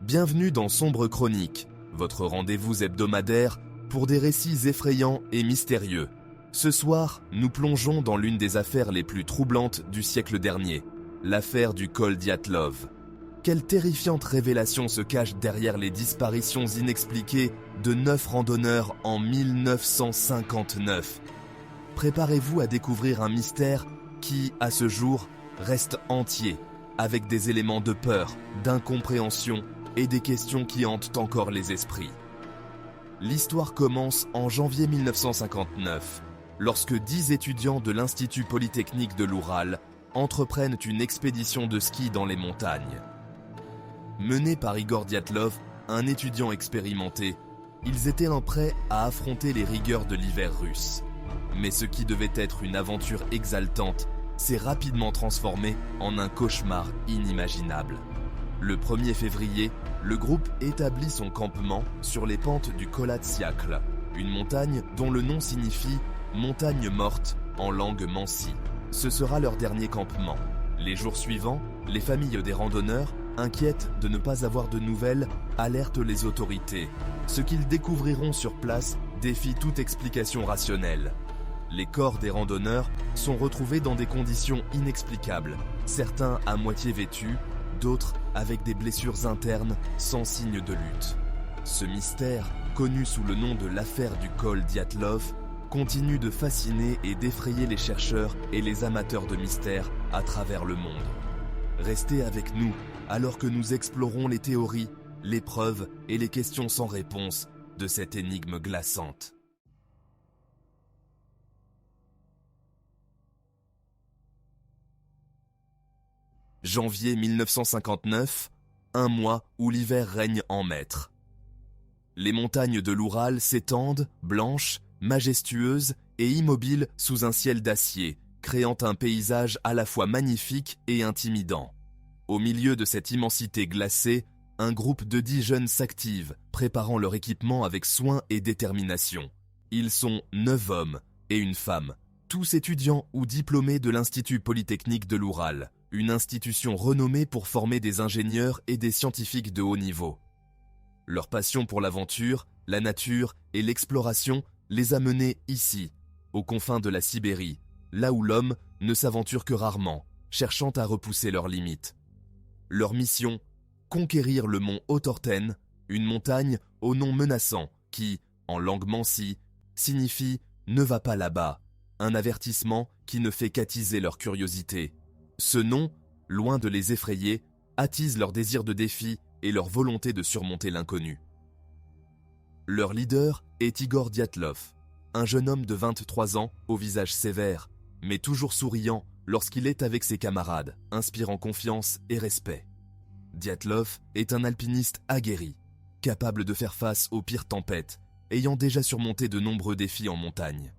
Bienvenue dans Sombre Chronique, votre rendez-vous hebdomadaire pour des récits effrayants et mystérieux. Ce soir, nous plongeons dans l'une des affaires les plus troublantes du siècle dernier, l'affaire du col Dyatlov. Quelle terrifiante révélation se cache derrière les disparitions inexpliquées de 9 randonneurs en 1959 ? Préparez-vous à découvrir un mystère qui, à ce jour, reste entier, avec des éléments de peur, d'incompréhension et des questions qui hantent encore les esprits. L'histoire commence en janvier 1959, lorsque 10 étudiants de l'Institut Polytechnique de l'Oural entreprennent une expédition de ski dans les montagnes. Menés par Igor Dyatlov, un étudiant expérimenté, ils étaient prêts à affronter les rigueurs de l'hiver russe. Mais ce qui devait être une aventure exaltante s'est rapidement transformé en un cauchemar inimaginable. Le 1er février, le groupe établit son campement sur les pentes du Kolatsiakl, une montagne dont le nom signifie « montagne morte » en langue mansi. Ce sera leur dernier campement. Les jours suivants, les familles des randonneurs, inquiètes de ne pas avoir de nouvelles, alertent les autorités. Ce qu'ils découvriront sur place défie toute explication rationnelle. Les corps des randonneurs sont retrouvés dans des conditions inexplicables, certains à moitié vêtus, d'autres avec des blessures internes sans signe de lutte. Ce mystère, connu sous le nom de l'affaire du col Dyatlov, continue de fasciner et d'effrayer les chercheurs et les amateurs de mystères à travers le monde. Restez avec nous alors que nous explorons les théories, les preuves et les questions sans réponse de cette énigme glaçante. Janvier 1959, un mois où l'hiver règne en maître. Les montagnes de l'Oural s'étendent, blanches, majestueuses et immobiles sous un ciel d'acier, créant un paysage à la fois magnifique et intimidant. Au milieu de cette immensité glacée, un groupe de 10 jeunes s'active, préparant leur équipement avec soin et détermination. Ils sont 9 hommes et une femme, tous étudiants ou diplômés de l'Institut Polytechnique de l'Oural, une institution renommée pour former des ingénieurs et des scientifiques de haut niveau. Leur passion pour l'aventure, la nature et l'exploration les a menés ici, aux confins de la Sibérie, là où l'homme ne s'aventure que rarement, cherchant à repousser leurs limites. Leur mission, conquérir le mont Otorten, une montagne au nom menaçant qui, en langue mansi, signifie « ne va pas là-bas », un avertissement qui ne fait qu'attiser leur curiosité. Ce nom, loin de les effrayer, attise leur désir de défi et leur volonté de surmonter l'inconnu. Leur leader est Igor Dyatlov, un jeune homme de 23 ans au visage sévère, mais toujours souriant lorsqu'il est avec ses camarades, inspirant confiance et respect. Dyatlov est un alpiniste aguerri, capable de faire face aux pires tempêtes, ayant déjà surmonté de nombreux défis en montagne.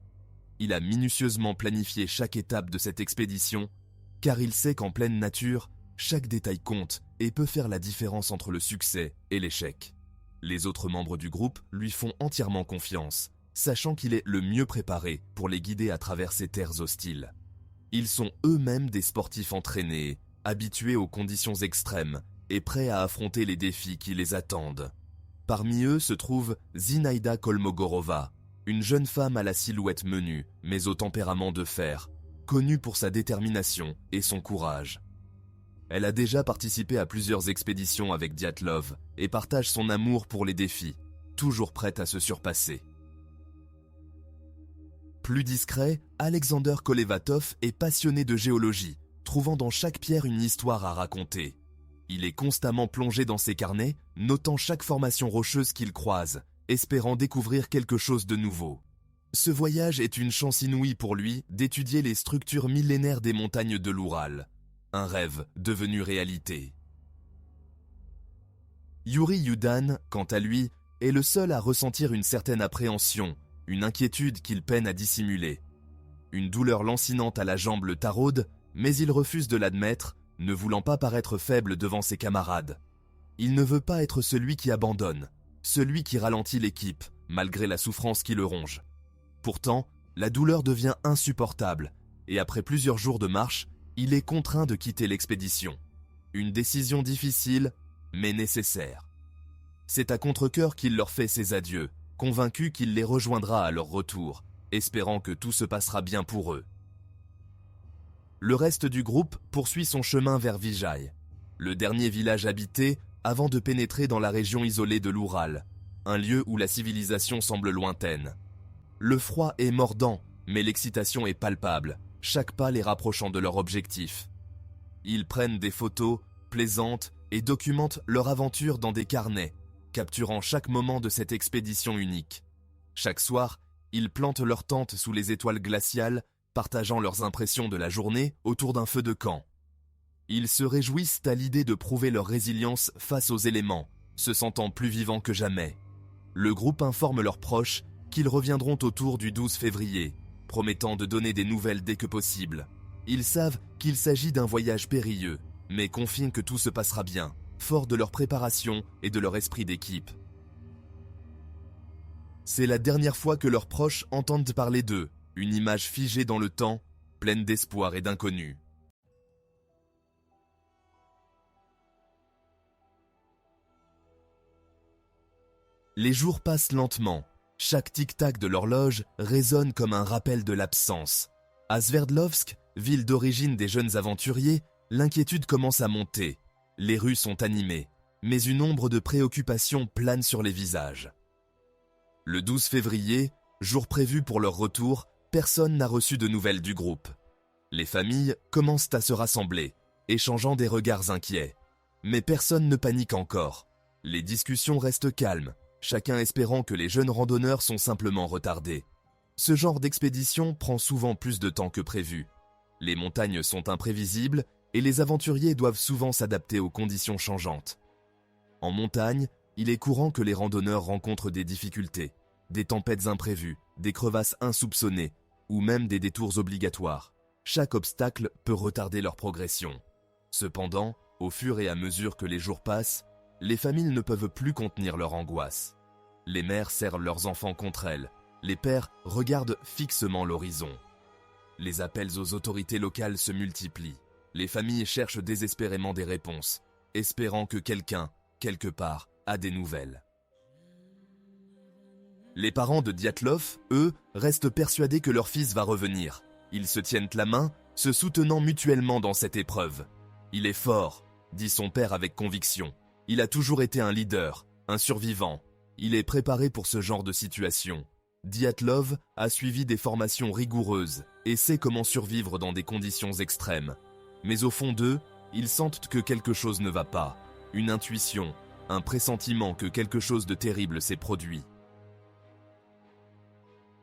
Il a minutieusement planifié chaque étape de cette expédition, car il sait qu'en pleine nature, chaque détail compte et peut faire la différence entre le succès et l'échec. Les autres membres du groupe lui font entièrement confiance, sachant qu'il est le mieux préparé pour les guider à travers ces terres hostiles. Ils sont eux-mêmes des sportifs entraînés, habitués aux conditions extrêmes et prêts à affronter les défis qui les attendent. Parmi eux se trouve Zinaïda Kolmogorova, une jeune femme à la silhouette menue, mais au tempérament de fer, connue pour sa détermination et son courage. Elle a déjà participé à plusieurs expéditions avec Dyatlov et partage son amour pour les défis, toujours prête à se surpasser. Plus discret, Alexander Kolevatov est passionné de géologie, trouvant dans chaque pierre une histoire à raconter. Il est constamment plongé dans ses carnets, notant chaque formation rocheuse qu'il croise, espérant découvrir quelque chose de nouveau. Ce voyage est une chance inouïe pour lui d'étudier les structures millénaires des montagnes de l'Oural. Un rêve devenu réalité. Yuri Yudan, quant à lui, est le seul à ressentir une certaine appréhension, une inquiétude qu'il peine à dissimuler. Une douleur lancinante à la jambe le taraude, mais il refuse de l'admettre, ne voulant pas paraître faible devant ses camarades. Il ne veut pas être celui qui abandonne, celui qui ralentit l'équipe, malgré la souffrance qui le ronge. Pourtant, la douleur devient insupportable, et après plusieurs jours de marche, il est contraint de quitter l'expédition. Une décision difficile, mais nécessaire. C'est à contre-cœur qu'il leur fait ses adieux, convaincu qu'il les rejoindra à leur retour, espérant que tout se passera bien pour eux. Le reste du groupe poursuit son chemin vers Vijay, le dernier village habité avant de pénétrer dans la région isolée de l'Oural, un lieu où la civilisation semble lointaine. Le froid est mordant, mais l'excitation est palpable, chaque pas les rapprochant de leur objectif. Ils prennent des photos, plaisantent et documentent leur aventure dans des carnets, capturant chaque moment de cette expédition unique. Chaque soir, ils plantent leur tente sous les étoiles glaciales, partageant leurs impressions de la journée autour d'un feu de camp. Ils se réjouissent à l'idée de prouver leur résilience face aux éléments, se sentant plus vivants que jamais. Le groupe informe leurs proches qu'ils reviendront autour du 12 février, promettant de donner des nouvelles dès que possible. Ils savent qu'il s'agit d'un voyage périlleux, mais confient que tout se passera bien, forts de leur préparation et de leur esprit d'équipe. C'est la dernière fois que leurs proches entendent parler d'eux, une image figée dans le temps, pleine d'espoir et d'inconnu. Les jours passent lentement. Chaque tic-tac de l'horloge résonne comme un rappel de l'absence. À Sverdlovsk, ville d'origine des jeunes aventuriers, l'inquiétude commence à monter. Les rues sont animées, mais une ombre de préoccupation plane sur les visages. Le 12 février, jour prévu pour leur retour, personne n'a reçu de nouvelles du groupe. Les familles commencent à se rassembler, échangeant des regards inquiets. Mais personne ne panique encore. Les discussions restent calmes, chacun espérant que les jeunes randonneurs sont simplement retardés. Ce genre d'expédition prend souvent plus de temps que prévu. Les montagnes sont imprévisibles et les aventuriers doivent souvent s'adapter aux conditions changeantes. En montagne, il est courant que les randonneurs rencontrent des difficultés, des tempêtes imprévues, des crevasses insoupçonnées ou même des détours obligatoires. Chaque obstacle peut retarder leur progression. Cependant, au fur et à mesure que les jours passent, les familles ne peuvent plus contenir leur angoisse. Les mères serrent leurs enfants contre elles, les pères regardent fixement l'horizon. Les appels aux autorités locales se multiplient. Les familles cherchent désespérément des réponses, espérant que quelqu'un, quelque part, a des nouvelles. Les parents de Dyatlov, eux, restent persuadés que leur fils va revenir. Ils se tiennent la main, se soutenant mutuellement dans cette épreuve. « Il est fort », dit son père avec conviction. « Il a toujours été un leader, un survivant. Il est préparé pour ce genre de situation. » Dyatlov a suivi des formations rigoureuses et sait comment survivre dans des conditions extrêmes. Mais au fond d'eux, ils sentent que quelque chose ne va pas. Une intuition, un pressentiment que quelque chose de terrible s'est produit.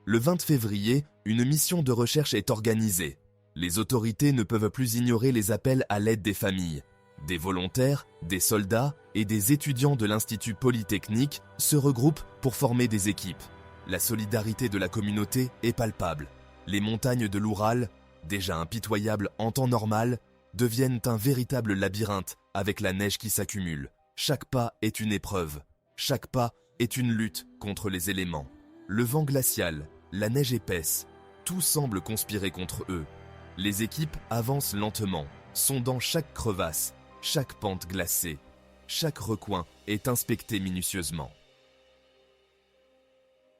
Le 20 février, une mission de recherche est organisée. Les autorités ne peuvent plus ignorer les appels à l'aide des familles. Des volontaires, des soldats et des étudiants de l'Institut Polytechnique se regroupent pour former des équipes. La solidarité de la communauté est palpable. Les montagnes de l'Oural, déjà impitoyables en temps normal, deviennent un véritable labyrinthe avec la neige qui s'accumule. Chaque pas est une épreuve. Chaque pas est une lutte contre les éléments. Le vent glacial, la neige épaisse, tout semble conspirer contre eux. Les équipes avancent lentement, sondant chaque crevasse, chaque pente glacée. Chaque recoin est inspecté minutieusement.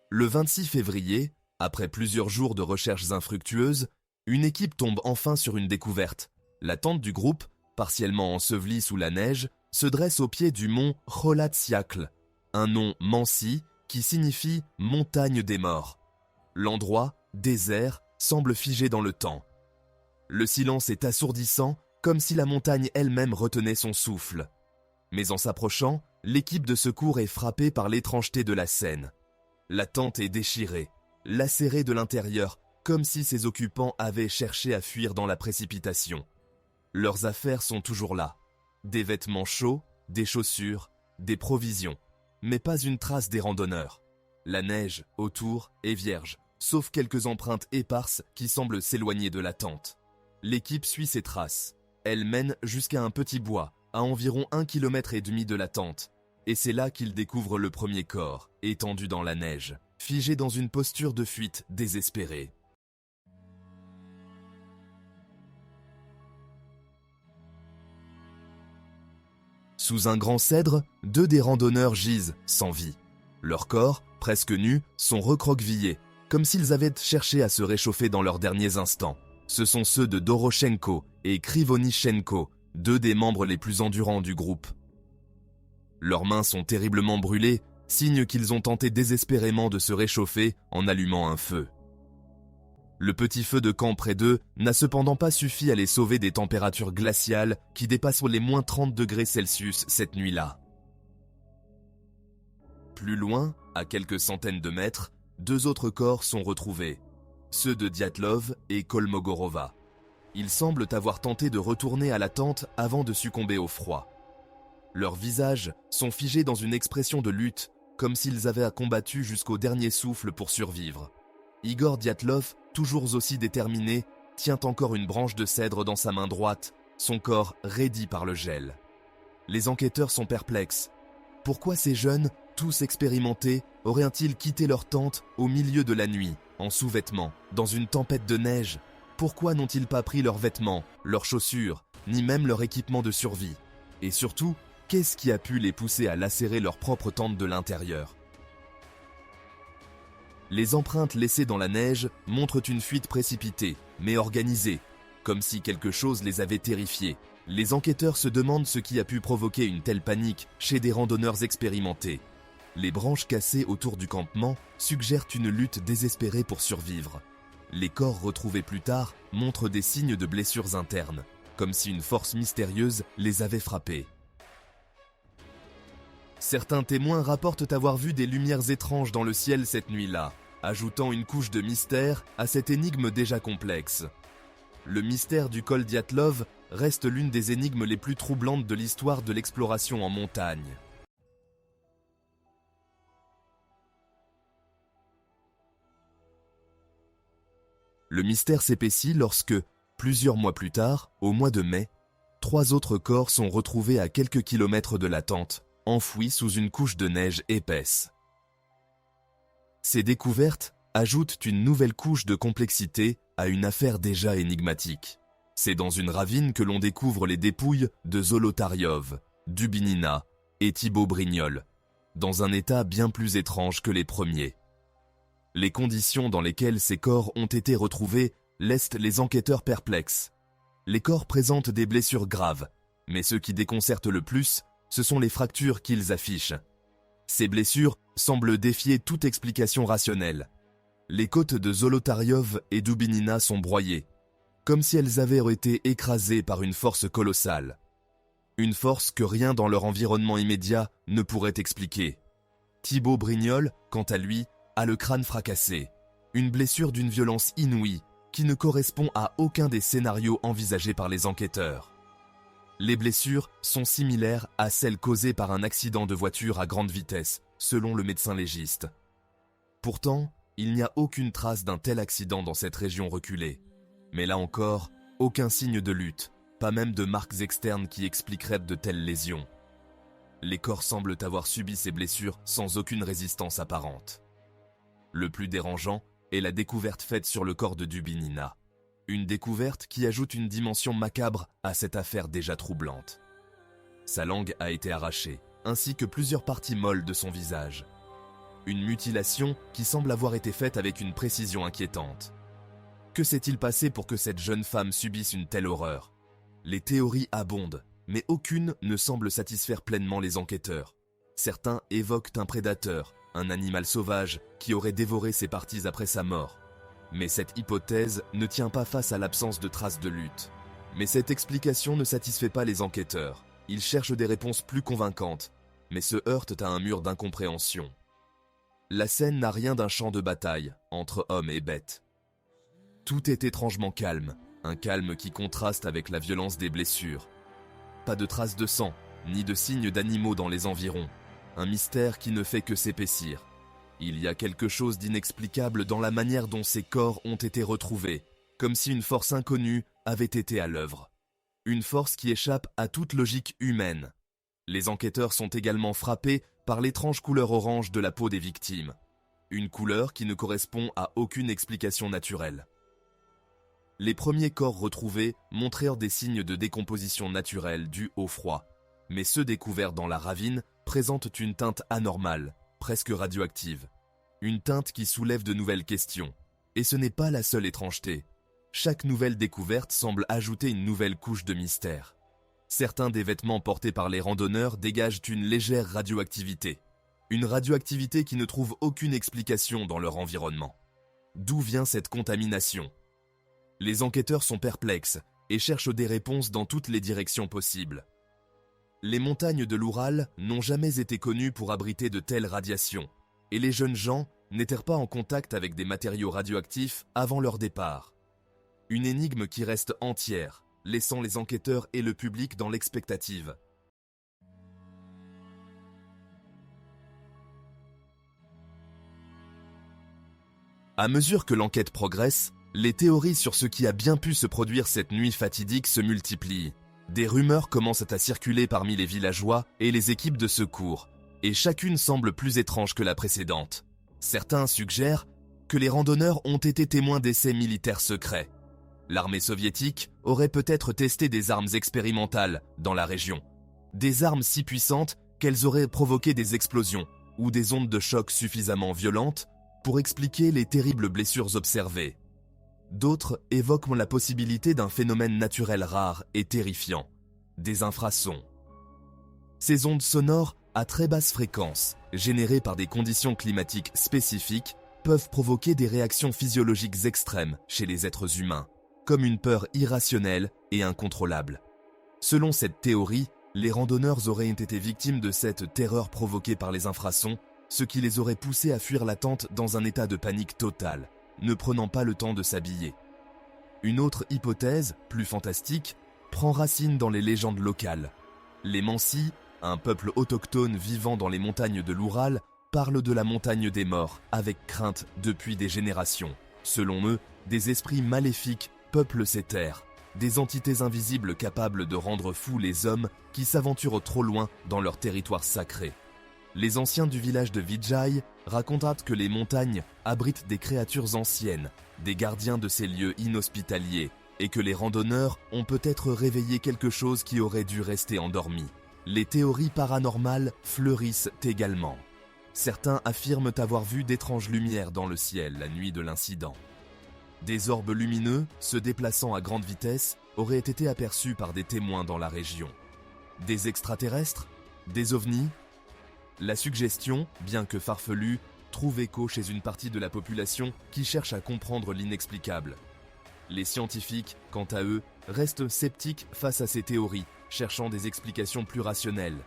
Le 26 février, après plusieurs jours de recherches infructueuses, une équipe tombe enfin sur une découverte. La tente du groupe, partiellement ensevelie sous la neige, se dresse au pied du mont Kholatsiakl, un nom mansi qui signifie « montagne des morts ». L'endroit, désert, semble figé dans le temps. Le silence est assourdissant, comme si la montagne elle-même retenait son souffle. Mais en s'approchant, l'équipe de secours est frappée par l'étrangeté de la scène. La tente est déchirée, lacérée de l'intérieur, comme si ses occupants avaient cherché à fuir dans la précipitation. Leurs affaires sont toujours là. Des vêtements chauds, des chaussures, des provisions, mais pas une trace des randonneurs. La neige autour est vierge, sauf quelques empreintes éparses qui semblent s'éloigner de la tente. L'équipe suit ces traces. Elle mène jusqu'à un petit bois, à environ 1,5 km de la tente. Et c'est là qu'ils découvrent le premier corps, étendu dans la neige, figé dans une posture de fuite désespérée. Sous un grand cèdre, 2 des randonneurs gisent sans vie. Leurs corps, presque nus, sont recroquevillés, comme s'ils avaient cherché à se réchauffer dans leurs derniers instants. Ce sont ceux de Doroshenko et Krivonichenko, 2 des membres les plus endurants du groupe. Leurs mains sont terriblement brûlées, signe qu'ils ont tenté désespérément de se réchauffer en allumant un feu. Le petit feu de camp près d'eux n'a cependant pas suffi à les sauver des températures glaciales qui dépassent les moins 30 degrés Celsius cette nuit-là. Plus loin, à quelques centaines de mètres, 2 autres corps sont retrouvés, ceux de Dyatlov et Kolmogorova. Ils semblent avoir tenté de retourner à la tente avant de succomber au froid. Leurs visages sont figés dans une expression de lutte, comme s'ils avaient combattu jusqu'au dernier souffle pour survivre. Igor Dyatlov, toujours aussi déterminé, tient encore une branche de cèdre dans sa main droite, son corps raidi par le gel. Les enquêteurs sont perplexes. Pourquoi ces jeunes, tous expérimentés, auraient-ils quitté leur tente au milieu de la nuit, en sous-vêtements, dans une tempête de neige? Pourquoi n'ont-ils pas pris leurs vêtements, leurs chaussures, ni même leur équipement de survie? Et surtout, qu'est-ce qui a pu les pousser à lacérer leur propre tente de l'intérieur? Les empreintes laissées dans la neige montrent une fuite précipitée, mais organisée, comme si quelque chose les avait terrifiés. Les enquêteurs se demandent ce qui a pu provoquer une telle panique chez des randonneurs expérimentés. Les branches cassées autour du campement suggèrent une lutte désespérée pour survivre. Les corps retrouvés plus tard montrent des signes de blessures internes, comme si une force mystérieuse les avait frappés. Certains témoins rapportent avoir vu des lumières étranges dans le ciel cette nuit-là, ajoutant une couche de mystère à cette énigme déjà complexe. Le mystère du col Dyatlov reste l'une des énigmes les plus troublantes de l'histoire de l'exploration en montagne. Le mystère s'épaissit lorsque, plusieurs mois plus tard, au mois de mai, 3 autres corps sont retrouvés à quelques kilomètres de la tente, enfouis sous une couche de neige épaisse. Ces découvertes ajoutent une nouvelle couche de complexité à une affaire déjà énigmatique. C'est dans une ravine que l'on découvre les dépouilles de Zolotaryov, Dubinina et Thibaut Brignol, dans un état bien plus étrange que les premiers. Les conditions dans lesquelles ces corps ont été retrouvés laissent les enquêteurs perplexes. Les corps présentent des blessures graves, mais ce qui déconcerte le plus, ce sont les fractures qu'ils affichent. Ces blessures semblent défier toute explication rationnelle. Les côtes de Zolotaryov et Dubinina sont broyées, comme si elles avaient été écrasées par une force colossale. Une force que rien dans leur environnement immédiat ne pourrait expliquer. Thibaut Brignol, quant à lui, a le crâne fracassé, une blessure d'une violence inouïe qui ne correspond à aucun des scénarios envisagés par les enquêteurs. Les blessures sont similaires à celles causées par un accident de voiture à grande vitesse, selon le médecin légiste. Pourtant, il n'y a aucune trace d'un tel accident dans cette région reculée. Mais là encore, aucun signe de lutte, pas même de marques externes qui expliqueraient de telles lésions. Les corps semblent avoir subi ces blessures sans aucune résistance apparente. Le plus dérangeant est la découverte faite sur le corps de Dubinina. Une découverte qui ajoute une dimension macabre à cette affaire déjà troublante. Sa langue a été arrachée, ainsi que plusieurs parties molles de son visage. Une mutilation qui semble avoir été faite avec une précision inquiétante. Que s'est-il passé pour que cette jeune femme subisse une telle horreur? Les théories abondent, mais aucune ne semble satisfaire pleinement les enquêteurs. Certains évoquent un prédateur, un animal sauvage qui aurait dévoré ses parties après sa mort. Mais cette hypothèse ne tient pas face à l'absence de traces de lutte. Mais cette explication ne satisfait pas les enquêteurs. Ils cherchent des réponses plus convaincantes, mais se heurtent à un mur d'incompréhension. La scène n'a rien d'un champ de bataille entre hommes et bêtes. Tout est étrangement calme, un calme qui contraste avec la violence des blessures. Pas de traces de sang, ni de signes d'animaux dans les environs. Un mystère qui ne fait que s'épaissir. Il y a quelque chose d'inexplicable dans la manière dont ces corps ont été retrouvés, comme si une force inconnue avait été à l'œuvre. Une force qui échappe à toute logique humaine. Les enquêteurs sont également frappés par l'étrange couleur orange de la peau des victimes. Une couleur qui ne correspond à aucune explication naturelle. Les premiers corps retrouvés montrèrent des signes de décomposition naturelle dus au froid. mais ceux découverts dans la ravine présentent une teinte anormale, presque radioactive. Une teinte qui soulève de nouvelles questions. Et ce n'est pas la seule étrangeté. Chaque nouvelle découverte semble ajouter une nouvelle couche de mystère. Certains des vêtements portés par les randonneurs dégagent une légère radioactivité. Une radioactivité qui ne trouve aucune explication dans leur environnement. D'où vient cette contamination? Les enquêteurs sont perplexes et cherchent des réponses dans toutes les directions possibles. Les montagnes de l'Oural n'ont jamais été connues pour abriter de telles radiations, et les jeunes gens n'étaient pas en contact avec des matériaux radioactifs avant leur départ. Une énigme qui reste entière, laissant les enquêteurs et le public dans l'expectative. À mesure que l'enquête progresse, les théories sur ce qui a bien pu se produire cette nuit fatidique se multiplient. Des rumeurs commencent à circuler parmi les villageois et les équipes de secours, et chacune semble plus étrange que la précédente. Certains suggèrent que les randonneurs ont été témoins d'essais militaires secrets. L'armée soviétique aurait peut-être testé des armes expérimentales dans la région. Des armes si puissantes qu'elles auraient provoqué des explosions ou des ondes de choc suffisamment violentes pour expliquer les terribles blessures observées. D'autres évoquent la possibilité d'un phénomène naturel rare et terrifiant, des infrasons. Ces ondes sonores à très basse fréquence, générées par des conditions climatiques spécifiques, peuvent provoquer des réactions physiologiques extrêmes chez les êtres humains, comme une peur irrationnelle et incontrôlable. Selon cette théorie, les randonneurs auraient été victimes de cette terreur provoquée par les infrasons, ce qui les aurait poussés à fuir la tente dans un état de panique totale, ne prenant pas le temps de s'habiller. Une autre hypothèse, plus fantastique, prend racine dans les légendes locales. Les Mansi, un peuple autochtone vivant dans les montagnes de l'Oural, parlent de la montagne des morts avec crainte depuis des générations. Selon eux, des esprits maléfiques peuplent ces terres, des entités invisibles capables de rendre fous les hommes qui s'aventurent trop loin dans leur territoire sacré. Les anciens du village de Vijay racontent que les montagnes abritent des créatures anciennes, des gardiens de ces lieux inhospitaliers, et que les randonneurs ont peut-être réveillé quelque chose qui aurait dû rester endormi. Les théories paranormales fleurissent également. Certains affirment avoir vu d'étranges lumières dans le ciel la nuit de l'incident. Des orbes lumineux, se déplaçant à grande vitesse, auraient été aperçus par des témoins dans la région. Des extraterrestres? Des ovnis? La suggestion, bien que farfelue, trouve écho chez une partie de la population qui cherche à comprendre l'inexplicable. Les scientifiques, quant à eux, restent sceptiques face à ces théories, cherchant des explications plus rationnelles.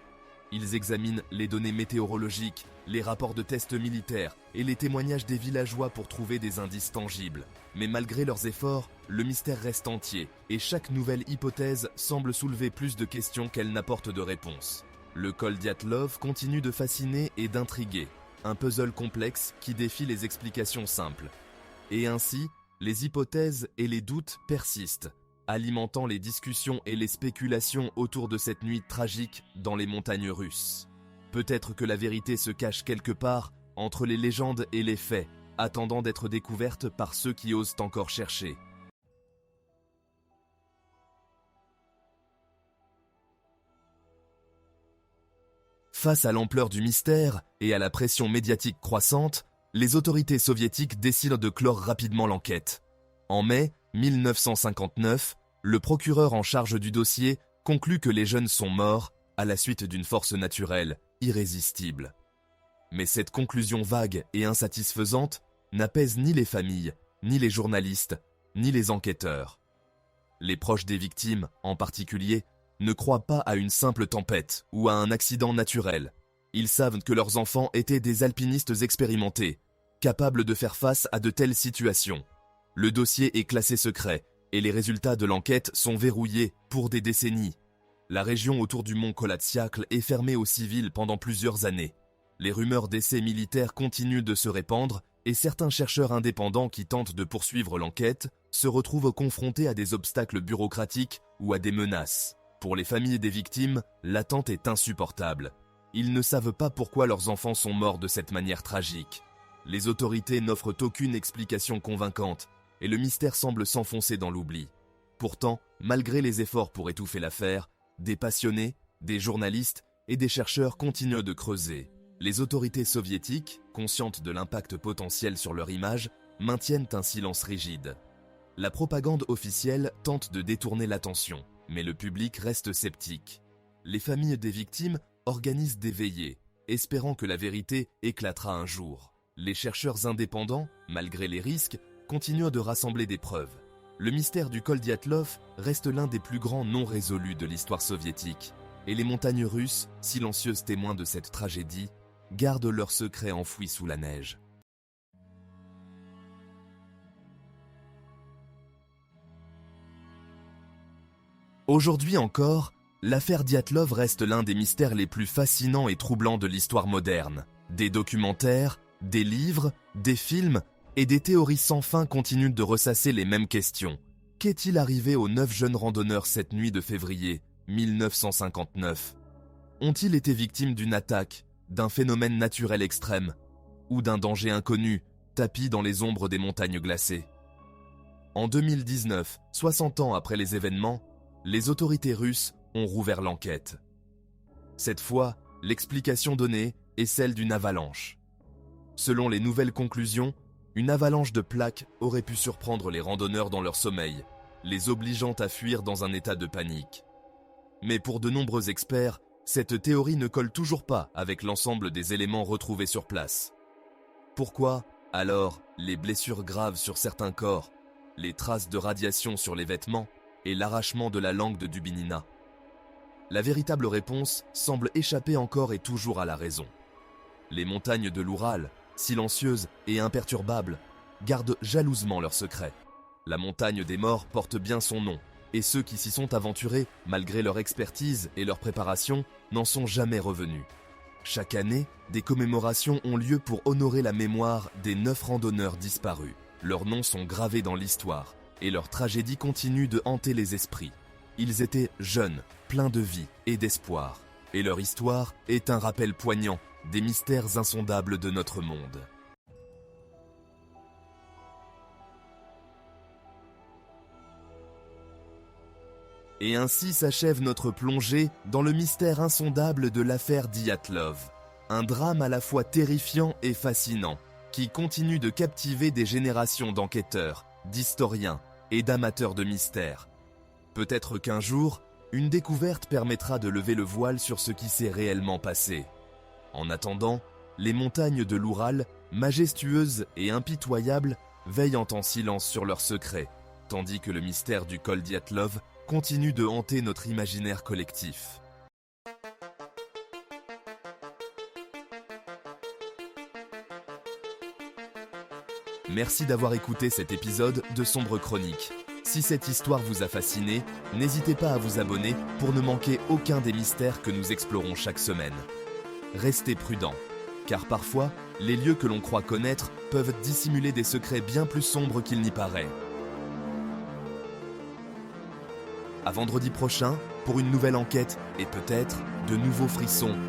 Ils examinent les données météorologiques, les rapports de tests militaires et les témoignages des villageois pour trouver des indices tangibles. Mais malgré leurs efforts, le mystère reste entier et chaque nouvelle hypothèse semble soulever plus de questions qu'elle n'apporte de réponses. Le col Dyatlov continue de fasciner et d'intriguer, un puzzle complexe qui défie les explications simples. Et ainsi, les hypothèses et les doutes persistent, alimentant les discussions et les spéculations autour de cette nuit tragique dans les montagnes russes. Peut-être que la vérité se cache quelque part entre les légendes et les faits, attendant d'être découverte par ceux qui osent encore chercher. Face à l'ampleur du mystère et à la pression médiatique croissante, les autorités soviétiques décident de clore rapidement l'enquête. En mai 1959, le procureur en charge du dossier conclut que les jeunes sont morts à la suite d'une force naturelle irrésistible. Mais cette conclusion vague et insatisfaisante n'apaise ni les familles, ni les journalistes, ni les enquêteurs. Les proches des victimes, en particulier, ne croient pas à une simple tempête ou à un accident naturel. Ils savent que leurs enfants étaient des alpinistes expérimentés, capables de faire face à de telles situations. Le dossier est classé secret et les résultats de l'enquête sont verrouillés pour des décennies. La région autour du mont Kolatsiakl est fermée aux civils pendant plusieurs années. Les rumeurs d'essais militaires continuent de se répandre et certains chercheurs indépendants qui tentent de poursuivre l'enquête se retrouvent confrontés à des obstacles bureaucratiques ou à des menaces. Pour les familles des victimes, l'attente est insupportable. Ils ne savent pas pourquoi leurs enfants sont morts de cette manière tragique. Les autorités n'offrent aucune explication convaincante et le mystère semble s'enfoncer dans l'oubli. Pourtant, malgré les efforts pour étouffer l'affaire, des passionnés, Des journalistes et des chercheurs continuent de creuser. Les autorités soviétiques, conscientes de l'impact potentiel sur leur image, maintiennent un silence rigide. La propagande officielle tente de détourner l'attention, mais le public reste sceptique. Les familles des victimes organisent des veillées, espérant que la vérité éclatera un jour. Les chercheurs indépendants, malgré les risques, continuent de rassembler des preuves. Le mystère du col Dyatlov reste l'un des plus grands non résolus de l'histoire soviétique, et les montagnes russes, silencieuses témoins de cette tragédie, gardent leurs secrets enfouis sous la neige. Aujourd'hui encore, l'affaire Dyatlov reste l'un des mystères les plus fascinants et troublants de l'histoire moderne. Des documentaires, des livres, des films et des théories sans fin continuent de ressasser les mêmes questions. Qu'est-il arrivé aux 9 jeunes randonneurs cette nuit de février 1959 ? Ont-ils été victimes d'une attaque, d'un phénomène naturel extrême, ou d'un danger inconnu, tapi dans les ombres des montagnes glacées ? En 2019, 60 ans après les événements, les autorités russes ont rouvert l'enquête. Cette fois, l'explication donnée est celle d'une avalanche. Selon les nouvelles conclusions, une avalanche de plaques aurait pu surprendre les randonneurs dans leur sommeil, les obligeant à fuir dans un état de panique. Mais pour de nombreux experts, cette théorie ne colle toujours pas avec l'ensemble des éléments retrouvés sur place. Pourquoi, alors, les blessures graves sur certains corps, les traces de radiation sur les vêtements et l'arrachement de la langue de Dubinina ? La véritable réponse semble échapper encore et toujours à la raison. Les montagnes de l'Oural, silencieuses et imperturbables, gardent jalousement leurs secrets. La montagne des morts porte bien son nom, et ceux qui s'y sont aventurés, malgré leur expertise et leur préparation, n'en sont jamais revenus. Chaque année, des commémorations ont lieu pour honorer la mémoire des 9 randonneurs disparus. Leurs noms sont gravés dans l'histoire, et leur tragédie continue de hanter les esprits. Ils étaient jeunes, pleins de vie et d'espoir, et leur histoire est un rappel poignant des mystères insondables de notre monde. Et ainsi s'achève notre plongée dans le mystère insondable de l'affaire Dyatlov. Un drame à la fois terrifiant et fascinant, qui continue de captiver des générations d'enquêteurs, d'historiens et d'amateurs de mystères. Peut-être qu'un jour, une découverte permettra de lever le voile sur ce qui s'est réellement passé. En attendant, les montagnes de l'Oural, majestueuses et impitoyables, veillent en silence sur leurs secrets, tandis que le mystère du col Dyatlov continue de hanter notre imaginaire collectif. Merci d'avoir écouté cet épisode de Sombre Chronique. Si cette histoire vous a fasciné, n'hésitez pas à vous abonner pour ne manquer aucun des mystères que nous explorons chaque semaine. Restez prudents, car parfois, les lieux que l'on croit connaître peuvent dissimuler des secrets bien plus sombres qu'il n'y paraît. À vendredi prochain pour une nouvelle enquête et peut-être de nouveaux frissons